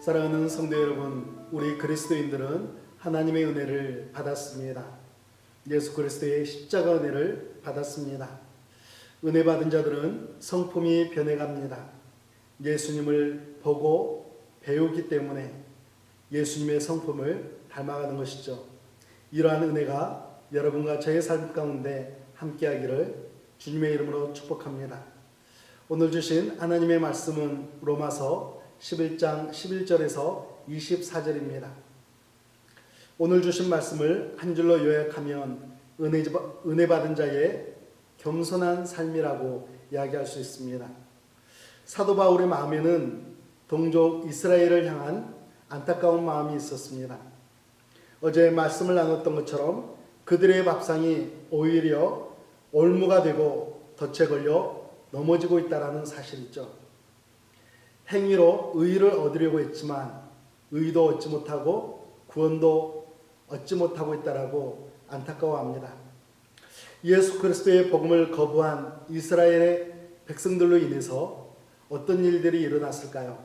사랑하는 성도 여러분, 우리 그리스도인들은 하나님의 은혜를 받았습니다. 예수 그리스도의 십자가 은혜를 받았습니다. 은혜 받은 자들은 성품이 변해갑니다. 예수님을 보고 배우기 때문에 예수님의 성품을 닮아가는 것이죠. 이러한 은혜가 여러분과 저의 삶 가운데 함께하기를 주님의 이름으로 축복합니다. 오늘 주신 하나님의 말씀은 로마서 11장 11절에서 24절입니다. 오늘 주신 말씀을 한 줄로 요약하면 은혜 받은 자의 겸손한 삶이라고 이야기할 수 있습니다. 사도 바울의 마음에는 동족 이스라엘을 향한 안타까운 마음이 있었습니다. 어제 말씀을 나눴던 것처럼 그들의 밥상이 오히려 올무가 되고 덫에 걸려 넘어지고 있다는 사실이죠. 행위로 의를 얻으려고 했지만 의도 얻지 못하고 구원도 얻지 못하고 있다라고 안타까워합니다. 예수 그리스도의 복음을 거부한 이스라엘의 백성들로 인해서 어떤 일들이 일어났을까요?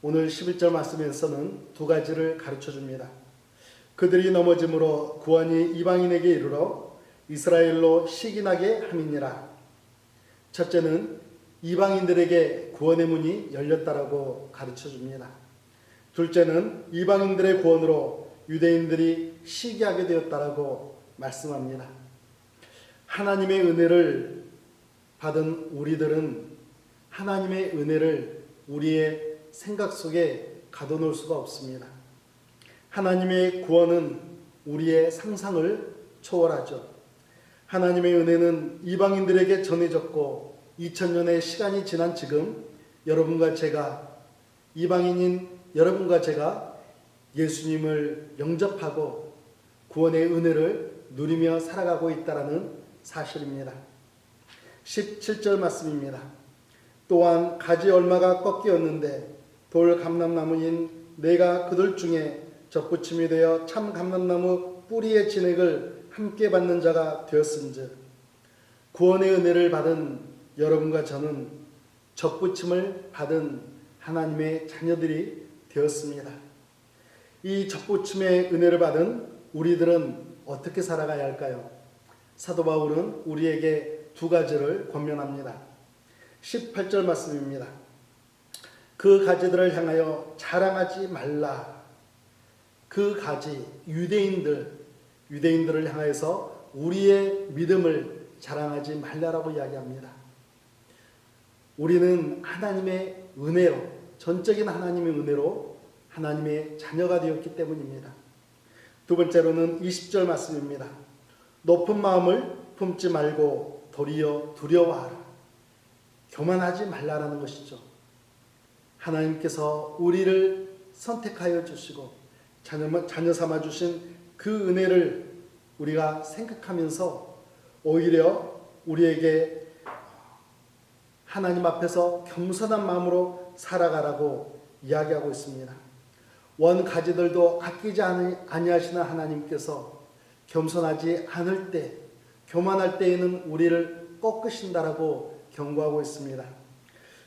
오늘 11절 말씀에서는 두 가지를 가르쳐 줍니다. 그들이 넘어짐으로 구원이 이방인에게 이르러 이스라엘로 시기나게 함이니라. 첫째는 이방인들에게 구원의 문이 열렸다라고 가르쳐 줍니다. 둘째는 이방인들의 구원으로 유대인들이 시기하게 되었다라고 말씀합니다. 하나님의 은혜를 받은 우리들은 하나님의 은혜를 우리의 생각 속에 가둬놓을 수가 없습니다. 하나님의 구원은 우리의 상상을 초월하죠. 하나님의 은혜는 이방인들에게 전해졌고 2000년의 시간이 지난 지금 여러분과 제가, 이방인인 여러분과 제가 예수님을 영접하고 구원의 은혜를 누리며 살아가고 있다는 사실입니다. 17절 말씀입니다. 또한 가지 얼마가 꺾이었는데 돌 감람나무인 내가 그들 중에 접붙임이 되어 참 감람나무 뿌리의 진액을 함께 받는 자가 되었은즉 구원의 은혜를 받은 여러분과 저는 접붙임을 받은 하나님의 자녀들이 되었습니다. 이 접붙임의 은혜를 받은 우리들은 어떻게 살아가야 할까요? 사도 바울은 우리에게 두 가지를 권면합니다. 18절 말씀입니다. 그 가지들을 향하여 자랑하지 말라. 그 가지, 유대인들을 향해서 우리의 믿음을 자랑하지 말라라고 이야기합니다. 우리는 하나님의 은혜로, 전적인 하나님의 은혜로 하나님의 자녀가 되었기 때문입니다. 두 번째로는 20절 말씀입니다. 높은 마음을 품지 말고 도리어 두려워하라. 교만하지 말라라는 것이죠. 하나님께서 우리를 선택하여 주시고 자녀 삼아 주신 그 은혜를 우리가 생각하면서 오히려 우리에게 하나님 앞에서 겸손한 마음으로 살아가라고 이야기하고 있습니다. 원 가지들도 아끼지 아니하시는 하나님께서 겸손하지 않을 때, 교만할 때에는 우리를 꺾으신다라고 경고하고 있습니다.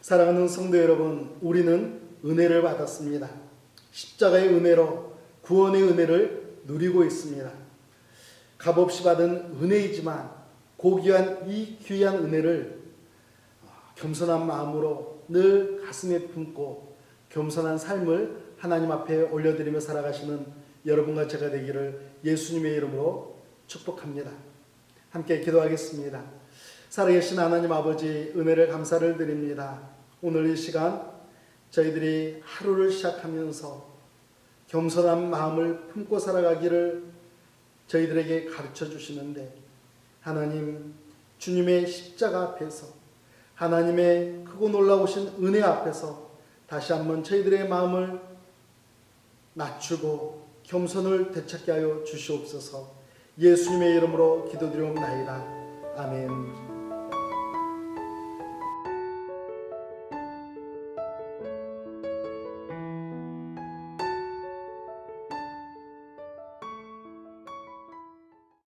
사랑하는 성도 여러분, 우리는 은혜를 받았습니다. 십자가의 은혜로 구원의 은혜를 누리고 있습니다. 값없이 받은 은혜이지만 고귀한 이 귀한 은혜를 겸손한 마음으로 늘 가슴에 품고 겸손한 삶을 하나님 앞에 올려드리며 살아가시는 여러분과 제가 되기를 예수님의 이름으로 축복합니다. 함께 기도하겠습니다. 살아계신 하나님 아버지, 은혜를 감사를 드립니다. 오늘 이 시간 저희들이 하루를 시작하면서 겸손한 마음을 품고 살아가기를 저희들에게 가르쳐 주시는데, 하나님, 주님의 십자가 앞에서 하나님의 크고 놀라우신 은혜 앞에서 다시 한번 저희들의 마음을 낮추고 겸손을 되찾게 하여 주시옵소서. 예수님의 이름으로 기도드리옵나이다. 아멘.